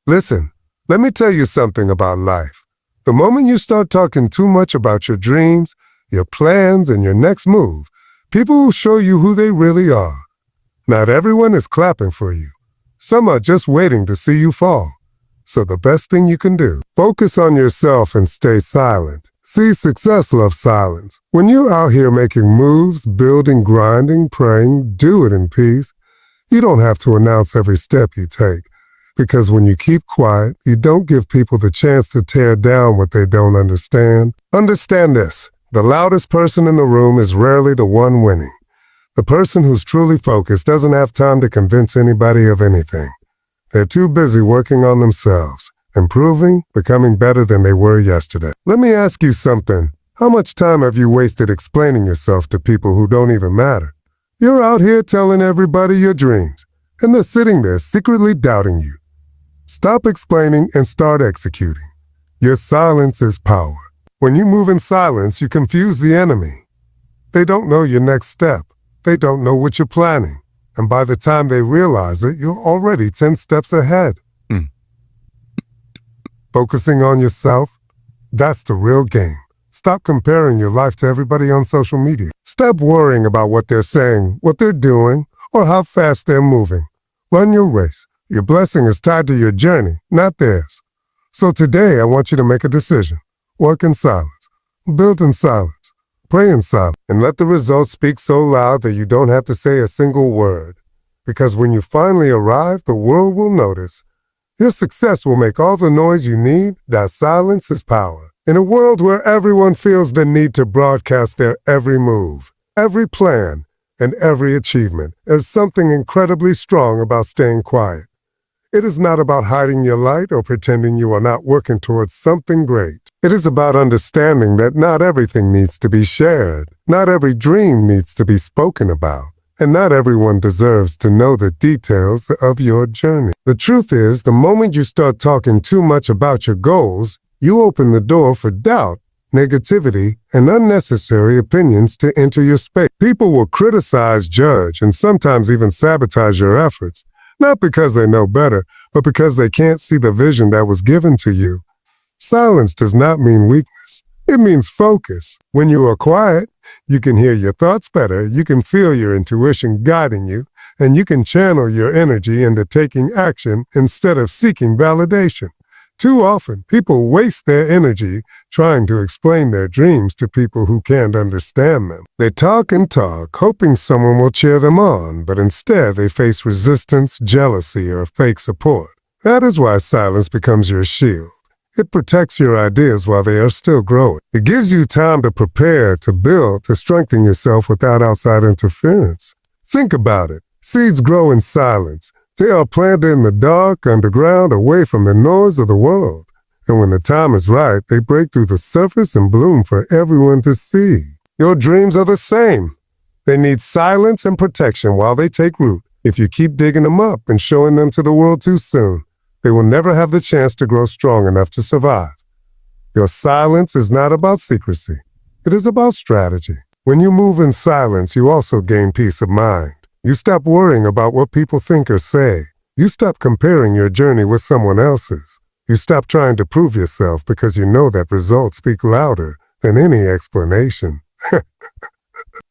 Listen, let me tell you something about life. The moment you start talking too much about your dreams, your plans, and your next move, people will show you who they really are. Not everyone is clapping for you. Some are just waiting to see you fall. So the best thing you can do, focus on yourself and stay silent. See, success loves silence. When you're out here making moves, building, grinding, praying, do it in peace. You don't have to announce every step you take. Because when you keep quiet, you don't give people the chance to tear down what they don't understand. Understand this. The loudest person in the room is rarely the one winning. The person who's truly focused doesn't have time to convince anybody of anything. They're too busy working on themselves, improving, becoming better than they were yesterday. Let me ask you something. How much time have you wasted explaining yourself to people who don't even matter? You're out here telling everybody your dreams, and they're sitting there secretly doubting you. Stop explaining and start executing. Your silence is power. When you move in silence, you confuse the enemy. They don't know your next step. They don't know what you're planning. And by the time they realize it, you're already 10 steps ahead. Focusing on yourself, that's the real game. Stop comparing your life to everybody on social media. Stop worrying about what they're saying, what they're doing, or how fast they're moving. Run your race. Your blessing is tied to your journey, not theirs. So today, I want you to make a decision. Work in silence. Build in silence. Pray in silence. And let the results speak so loud that you don't have to say a single word. Because when you finally arrive, the world will notice. Your success will make all the noise you need. That silence is power. In a world where everyone feels the need to broadcast their every move, every plan, and every achievement, there's something incredibly strong about staying quiet. It is not about hiding your light or pretending you are not working towards something great. It is about understanding that not everything needs to be shared, not every dream needs to be spoken about, and not everyone deserves to know the details of your journey. The truth is, the moment you start talking too much about your goals, you open the door for doubt, negativity, and unnecessary opinions to enter your space. People will criticize, judge, and sometimes even sabotage your efforts. Not because they know better, but because they can't see the vision that was given to you. Silence does not mean weakness. It means focus. When you are quiet, you can hear your thoughts better, you can feel your intuition guiding you, and you can channel your energy into taking action instead of seeking validation. Too often, people waste their energy trying to explain their dreams to people who can't understand them. They talk and talk, hoping someone will cheer them on, but instead they face resistance, jealousy, or fake support. That is why silence becomes your shield. It protects your ideas while they are still growing. It gives you time to prepare, to build, to strengthen yourself without outside interference. Think about it. Seeds grow in silence. They are planted in the dark, underground, away from the noise of the world. And when the time is right, they break through the surface and bloom for everyone to see. Your dreams are the same. They need silence and protection while they take root. If you keep digging them up and showing them to the world too soon, they will never have the chance to grow strong enough to survive. Your silence is not about secrecy. It is about strategy. When you move in silence, you also gain peace of mind. You stop worrying about what people think or say. You stop comparing your journey with someone else's. You stop trying to prove yourself because you know that results speak louder than any explanation.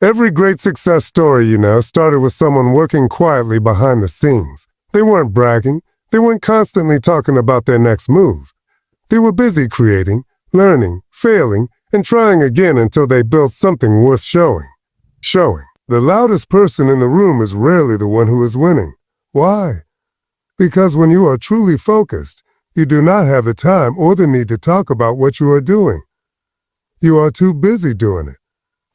Every great success story, started with someone working quietly behind the scenes. They weren't bragging. They weren't constantly talking about their next move. They were busy creating, learning, failing, and trying again until they built something worth showing. The loudest person in the room is rarely the one who is winning. Why? Because when you are truly focused, you do not have the time or the need to talk about what you are doing. You are too busy doing it.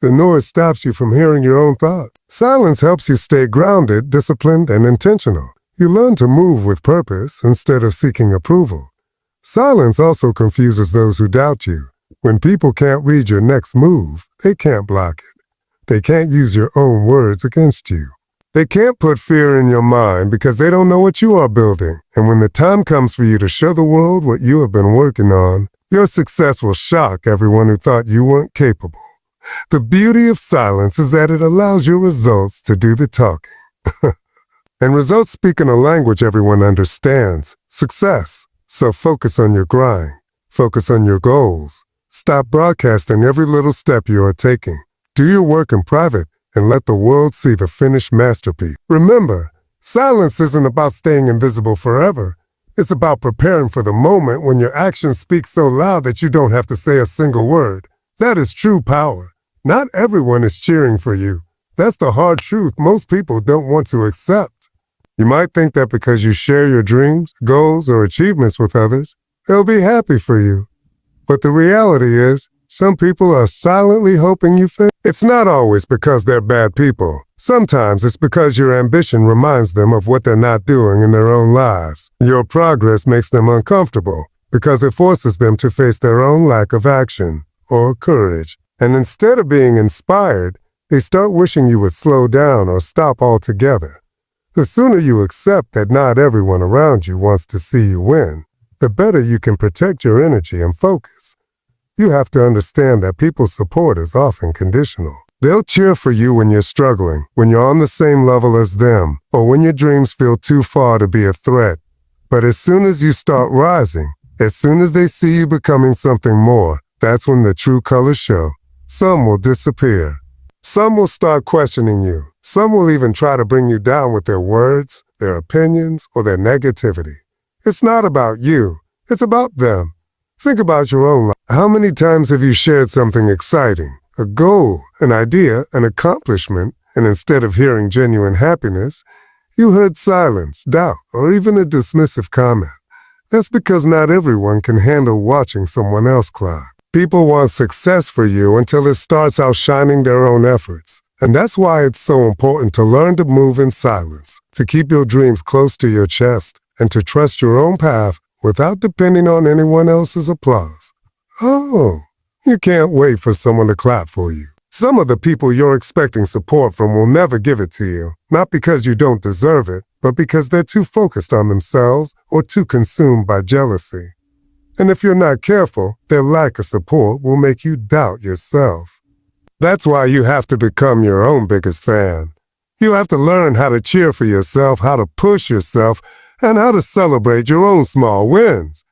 The noise stops you from hearing your own thoughts. Silence helps you stay grounded, disciplined, and intentional. You learn to move with purpose instead of seeking approval. Silence also confuses those who doubt you. When people can't read your next move, they can't block it. They can't use your own words against you. They can't put fear in your mind because they don't know what you are building. And when the time comes for you to show the world what you have been working on, your success will shock everyone who thought you weren't capable. The beauty of silence is that it allows your results to do the talking. And results speak in a language everyone understands. Success. So focus on your grind. Focus on your goals. Stop broadcasting every little step you are taking. Do your work in private and let the world see the finished masterpiece. Remember, silence isn't about staying invisible forever. It's about preparing for the moment when your actions speak so loud that you don't have to say a single word. That is true power. Not everyone is cheering for you. That's the hard truth most people don't want to accept. You might think that because you share your dreams, goals, or achievements with others, they'll be happy for you. But the reality is, some people are silently hoping you fail. It's not always because they're bad people. Sometimes it's because your ambition reminds them of what they're not doing in their own lives. Your progress makes them uncomfortable because it forces them to face their own lack of action or courage. And instead of being inspired, they start wishing you would slow down or stop altogether. The sooner you accept that not everyone around you wants to see you win, the better you can protect your energy and focus. You have to understand that people's support is often conditional. They'll cheer for you when you're struggling, when you're on the same level as them, or when your dreams feel too far to be a threat. But as soon as you start rising, as soon as they see you becoming something more, that's when the true colors show. Some will disappear. Some will start questioning you. Some will even try to bring you down with their words, their opinions, or their negativity. It's not about you. It's about them. Think about your own life. How many times have you shared something exciting, a goal, an idea, an accomplishment, and instead of hearing genuine happiness, you heard silence, doubt, or even a dismissive comment? That's because not everyone can handle watching someone else climb. People want success for you until it starts outshining their own efforts. And that's why it's so important to learn to move in silence, to keep your dreams close to your chest, and to trust your own path without depending on anyone else's applause. Oh, you can't wait for someone to clap for you. Some of the people you're expecting support from will never give it to you, not because you don't deserve it, but because they're too focused on themselves or too consumed by jealousy. And if you're not careful, their lack of support will make you doubt yourself. That's why you have to become your own biggest fan. You have to learn how to cheer for yourself, how to push yourself, and how to celebrate your own small wins.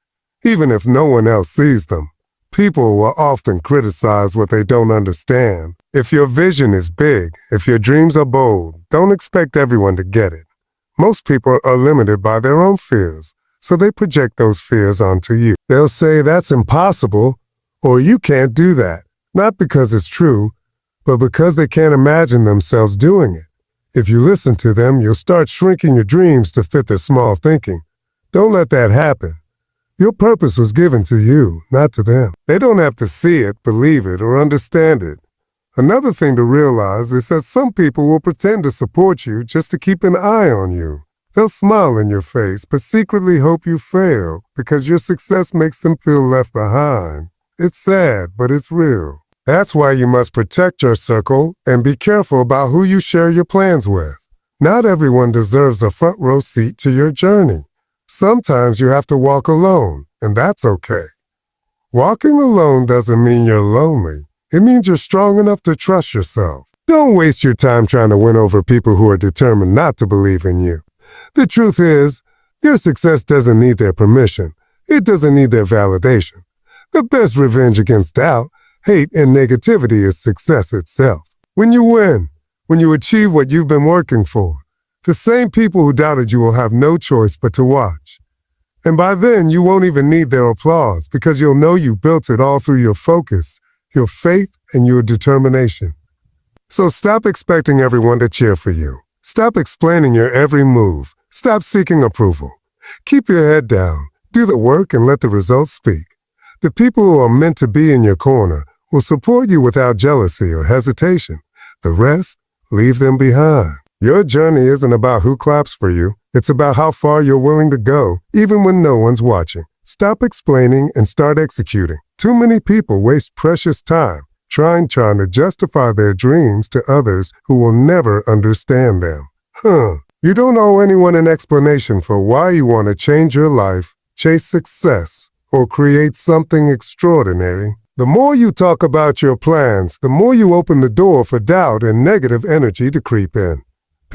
Even if no one else sees them, people will often criticize what they don't understand. If your vision is big, if your dreams are bold, don't expect everyone to get it. Most people are limited by their own fears, so they project those fears onto you. They'll say that's impossible, or you can't do that, not because it's true, but because they can't imagine themselves doing it. If you listen to them, you'll start shrinking your dreams to fit their small thinking. Don't let that happen. Your purpose was given to you, not to them. They don't have to see it, believe it, or understand it. Another thing to realize is that some people will pretend to support you just to keep an eye on you. They'll smile in your face, but secretly hope you fail because your success makes them feel left behind. It's sad, but it's real. That's why you must protect your circle and be careful about who you share your plans with. Not everyone deserves a front row seat to your journey. Sometimes you have to walk alone, and that's okay. Walking alone doesn't mean you're lonely. It means you're strong enough to trust yourself. Don't waste your time trying to win over people who are determined not to believe in you. The truth is, your success doesn't need their permission. It doesn't need their validation. The best revenge against doubt, hate, and negativity is success itself. When you win, when you achieve what you've been working for, the same people who doubted you will have no choice but to watch. And by then, you won't even need their applause because you'll know you built it all through your focus, your faith, and your determination. So stop expecting everyone to cheer for you. Stop explaining your every move. Stop seeking approval. Keep your head down, do the work, and let the results speak. The people who are meant to be in your corner will support you without jealousy or hesitation. The rest, leave them behind. Your journey isn't about who claps for you. It's about how far you're willing to go, even when no one's watching. Stop explaining and start executing. Too many people waste precious time trying to justify their dreams to others who will never understand them. You don't owe anyone an explanation for why you want to change your life, chase success, or create something extraordinary. The more you talk about your plans, the more you open the door for doubt and negative energy to creep in.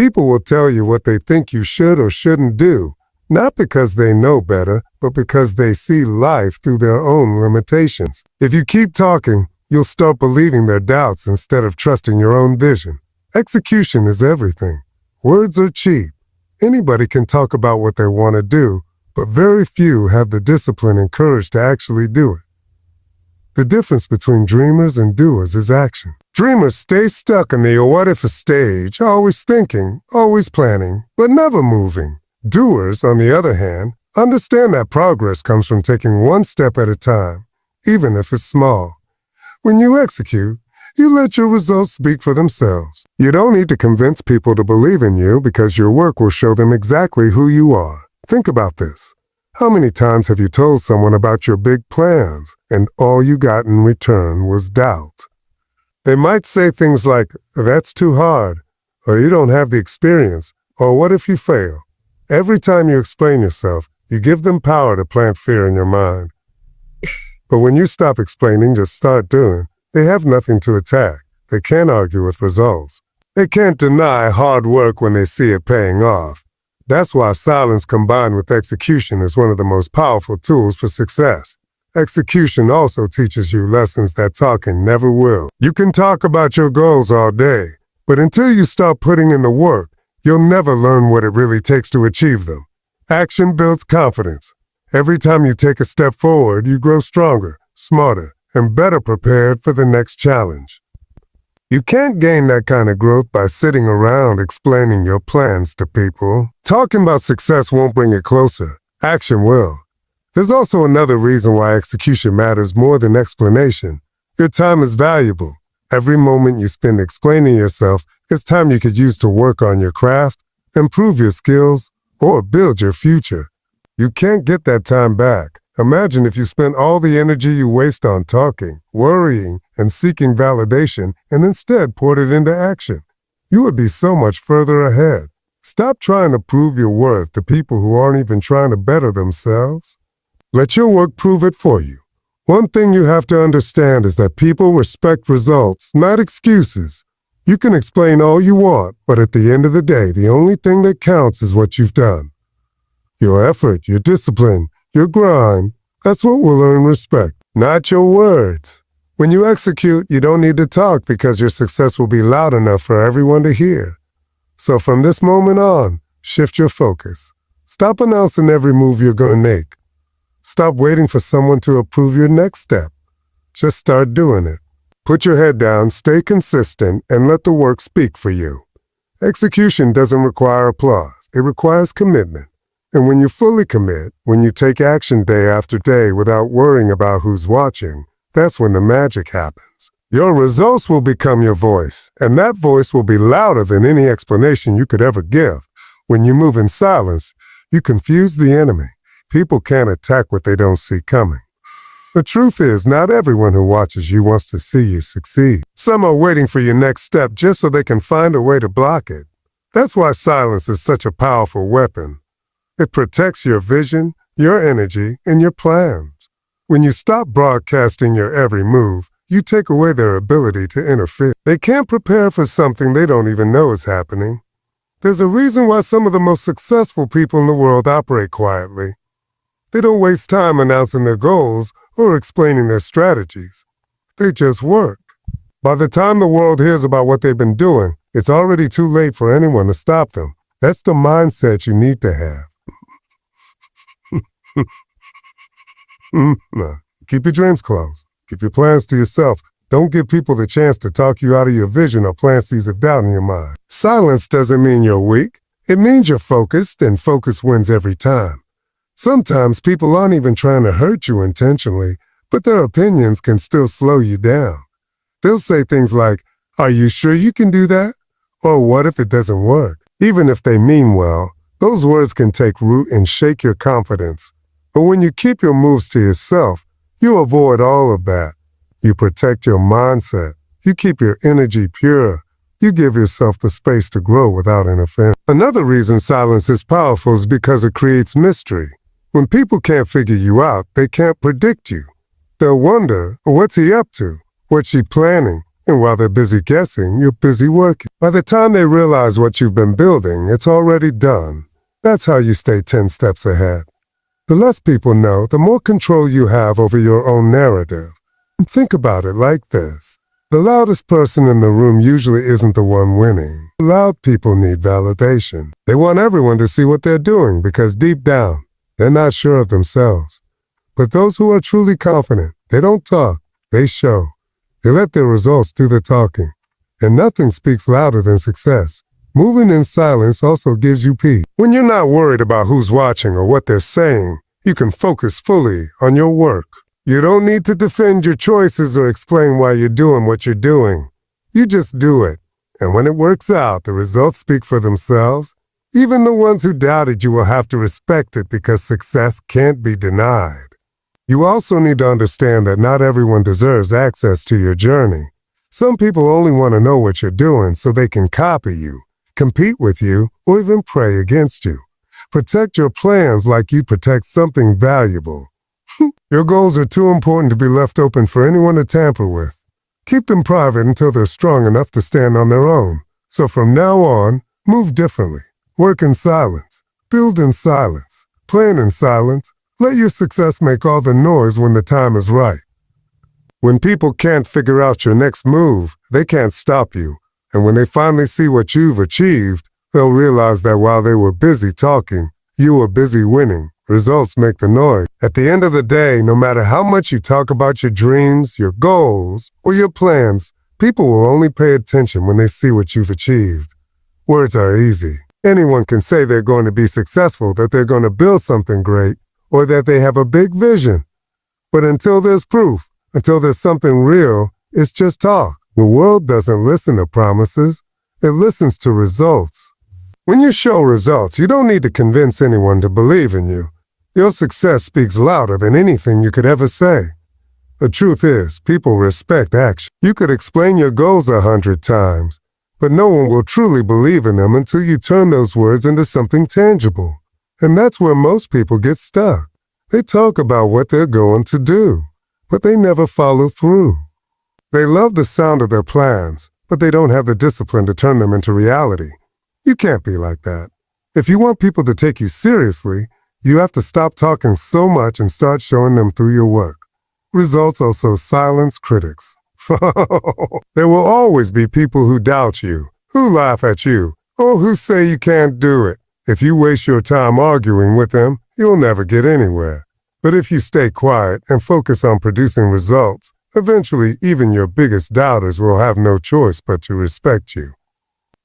People will tell you what they think you should or shouldn't do, not because they know better, but because they see life through their own limitations. If you keep talking, you'll start believing their doubts instead of trusting your own vision. Execution is everything. Words are cheap. Anybody can talk about what they want to do, but very few have the discipline and courage to actually do it. The difference between dreamers and doers is action. Dreamers stay stuck in the what-if stage, always thinking, always planning, but never moving. Doers, on the other hand, understand that progress comes from taking one step at a time, even if it's small. When you execute, you let your results speak for themselves. You don't need to convince people to believe in you because your work will show them exactly who you are. Think about this. How many times have you told someone about your big plans and all you got in return was doubt? They might say things like, "That's too hard," or "You don't have the experience," or "What if you fail?" Every time you explain yourself, you give them power to plant fear in your mind. But when you stop explaining, just start doing, they have nothing to attack. They can't argue with results. They can't deny hard work when they see it paying off. That's why silence combined with execution is one of the most powerful tools for success. Execution also teaches you lessons that talking never will. You can talk about your goals all day, but until you start putting in the work, you'll never learn what it really takes to achieve them. Action builds confidence. Every time you take a step forward, you grow stronger, smarter, and better prepared for the next challenge. You can't gain that kind of growth by sitting around explaining your plans to people. Talking about success won't bring it closer. Action will. There's also another reason why execution matters more than explanation. Your time is valuable. Every moment you spend explaining yourself is time you could use to work on your craft, improve your skills, or build your future. You can't get that time back. Imagine if you spent all the energy you waste on talking, worrying, and seeking validation, and instead poured it into action. You would be so much further ahead. Stop trying to prove your worth to people who aren't even trying to better themselves. Let your work prove it for you. One thing you have to understand is that people respect results, not excuses. You can explain all you want, but at the end of the day, the only thing that counts is what you've done. Your effort, your discipline, your grind, that's what will earn respect, not your words. When you execute, you don't need to talk because your success will be loud enough for everyone to hear. So from this moment on, shift your focus. Stop announcing every move you're going to make. Stop waiting for someone to approve your next step. Just start doing it. Put your head down, stay consistent, and let the work speak for you. Execution doesn't require applause. It requires commitment. And when you fully commit, when you take action day after day without worrying about who's watching, that's when the magic happens. Your results will become your voice, and that voice will be louder than any explanation you could ever give. When you move in silence, you confuse the enemy. People can't attack what they don't see coming. The truth is, not everyone who watches you wants to see you succeed. Some are waiting for your next step just so they can find a way to block it. That's why silence is such a powerful weapon. It protects your vision, your energy, and your plans. When you stop broadcasting your every move, you take away their ability to interfere. They can't prepare for something they don't even know is happening. There's a reason why some of the most successful people in the world operate quietly. They don't waste time announcing their goals or explaining their strategies. They just work. By the time the world hears about what they've been doing, it's already too late for anyone to stop them. That's the mindset you need to have. Keep your dreams close. Keep your plans to yourself. Don't give people the chance to talk you out of your vision or plant seeds of doubt in your mind. Silence doesn't mean you're weak. It means you're focused, and focus wins every time. Sometimes people aren't even trying to hurt you intentionally, but their opinions can still slow you down. They'll say things like, "Are you sure you can do that?" Or "What if it doesn't work?" Even if they mean well, those words can take root and shake your confidence. But when you keep your moves to yourself, you avoid all of that. You protect your mindset. You keep your energy pure. You give yourself the space to grow without interference. Another reason silence is powerful is because it creates mystery. When people can't figure you out, they can't predict you. They'll wonder, what's he up to? What's she planning? And while they're busy guessing, you're busy working. By the time they realize what you've been building, it's already done. That's how you stay 10 steps ahead. The less people know, the more control you have over your own narrative. Think about it like this. The loudest person in the room usually isn't the one winning. Loud people need validation. They want everyone to see what they're doing because deep down, they're not sure of themselves. But those who are truly confident, they don't talk, they show. They let their results do the talking. And nothing speaks louder than success. Moving in silence also gives you peace. When you're not worried about who's watching or what they're saying, you can focus fully on your work. You don't need to defend your choices or explain why you're doing what you're doing. You just do it. And when it works out, the results speak for themselves. Even the ones who doubted you will have to respect it because success can't be denied. You also need to understand that not everyone deserves access to your journey. Some people only want to know what you're doing so they can copy you, compete with you, or even pray against you. Protect your plans like you protect something valuable. Your goals are too important to be left open for anyone to tamper with. Keep them private until they're strong enough to stand on their own. So from now on, move differently. Work in silence. Build in silence. Plan in silence. Let your success make all the noise when the time is right. When people can't figure out your next move, they can't stop you. And when they finally see what you've achieved, they'll realize that while they were busy talking, you were busy winning. Results make the noise. At the end of the day, no matter how much you talk about your dreams, your goals, or your plans, people will only pay attention when they see what you've achieved. Words are easy. Anyone can say they're going to be successful, that they're going to build something great, or that they have a big vision. But until there's proof, until there's something real, it's just talk. The world doesn't listen to promises. It listens to results. When you show results, you don't need to convince anyone to believe in you. Your success speaks louder than anything you could ever say. The truth is, people respect action. You could explain your goals 100 times, but no one will truly believe in them until you turn those words into something tangible. And that's where most people get stuck. They talk about what they're going to do, but they never follow through. They love the sound of their plans, but they don't have the discipline to turn them into reality. You can't be like that. If you want people to take you seriously, you have to stop talking so much and start showing them through your work. Results also silence critics. There will always be people who doubt you, who laugh at you, or who say you can't do it. If you waste your time arguing with them, you'll never get anywhere. But if you stay quiet and focus on producing results, eventually even your biggest doubters will have no choice but to respect you.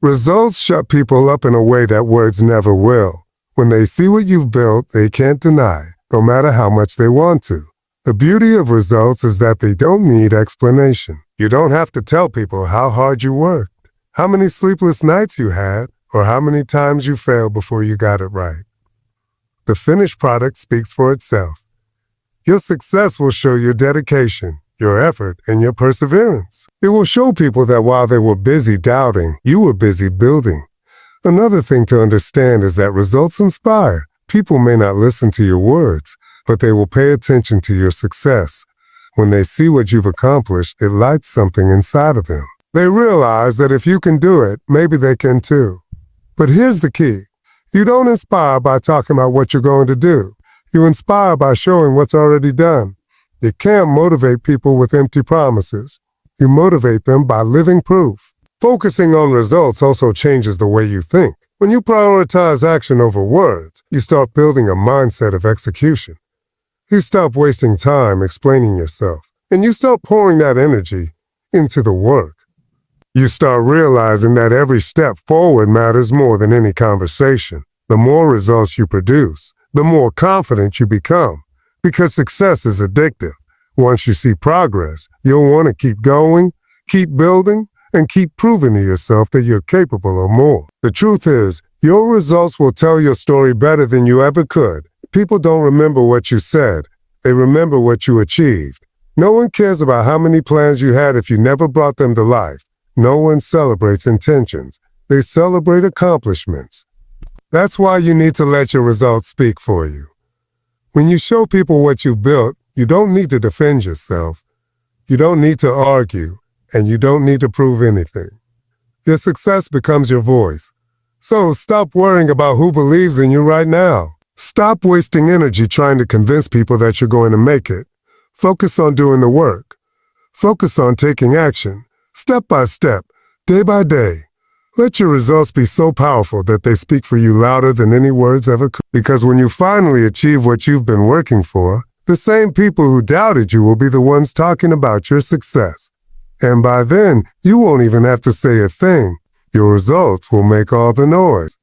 Results shut people up in a way that words never will. When they see what you've built, they can't deny, no matter how much they want to. The beauty of results is that they don't need explanation. You don't have to tell people how hard you worked, how many sleepless nights you had, or how many times you failed before you got it right. The finished product speaks for itself. Your success will show your dedication, your effort, and your perseverance. It will show people that while they were busy doubting, you were busy building. Another thing to understand is that results inspire. People may not listen to your words, but they will pay attention to your success. When they see what you've accomplished, it lights something inside of them. They realize that if you can do it, maybe they can too. But here's the key. You don't inspire by talking about what you're going to do. You inspire by showing what's already done. You can't motivate people with empty promises. You motivate them by living proof. Focusing on results also changes the way you think. When you prioritize action over words, you start building a mindset of execution. You stop wasting time explaining yourself, and you start pouring that energy into the work. You start realizing that every step forward matters more than any conversation. The more results you produce, the more confident you become, because success is addictive. Once you see progress, you'll want to keep going, keep building, and keep proving to yourself that you're capable of more. The truth is, your results will tell your story better than you ever could. People don't remember what you said. They remember what you achieved. No one cares about how many plans you had if you never brought them to life. No one celebrates intentions. They celebrate accomplishments. That's why you need to let your results speak for you. When you show people what you built, you don't need to defend yourself. You don't need to argue, and you don't need to prove anything. Your success becomes your voice. So stop worrying about who believes in you right now. Stop wasting energy trying to convince people that you're going to make it. Focus on doing the work. Focus on taking action, step by step, day by day. Let your results be so powerful that they speak for you louder than any words ever could. Because when you finally achieve what you've been working for, the same people who doubted you will be the ones talking about your success. And by then, you won't even have to say a thing. Your results will make all the noise.